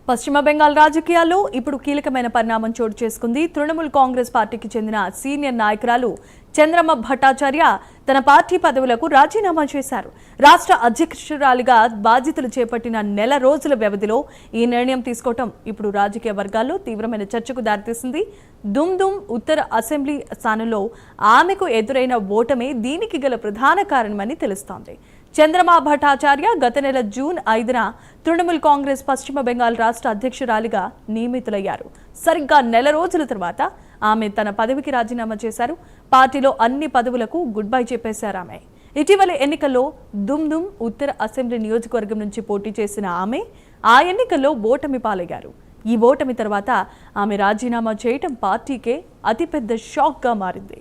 పశ్చిమ బెంగాల్ రాజకీయాల్లో ఇప్పుడు కీలకమైన పరిణామం చోటు చేసుకుంది. తృణమూల్ కాంగ్రెస్ పార్టీకి చెందిన సీనియర్ నాయకురాలు చంద్రమ భట్టాచార్య తన పార్టీ పదవులకు రాజీనామా చేశారు. రాష్ట్ర అధ్యక్షురాలిగా బాధ్యతలు చేపట్టిన నెల రోజుల వ్యవధిలో ఈ నిర్ణయం తీసుకోవటం ఇప్పుడు రాజకీయ వర్గాల్లో తీవ్రమైన చర్చకు దారితీసింది. దుమ్ ఉత్తర అసెంబ్లీ స్థానంలో ఆమెకు ఎదురైన ఓటమే దీనికి గల ప్రధాన కారణమని తెలుస్తోంది. చంద్రమ భట్టాచార్య గత నెల జూన్ 5న తృణమూల్ కాంగ్రెస్ పశ్చిమ బెంగాల్ రాష్ట్ర అధ్యక్షురాలిగా నియమితులయ్యారు. సరిగ్గా నెల రోజుల తర్వాత ఆమె తన పదవికి రాజీనామా చేశారు. పార్టీలో అన్ని పదవులకు గుడ్ బై చెప్పేశారు ఆమె. ఇటీవల ఎన్నికల్లో దుమ్ ఉత్తర అసెంబ్లీ నియోజకవర్గం నుంచి పోటీ చేసిన ఆమె ఆ ఎన్నికల్లో ఓటమి పాలయ్యారు. ఈ ఓటమి తర్వాత ఆమె రాజీనామా చేయటం పార్టీకే అతిపెద్ద షాక్గా మారింది.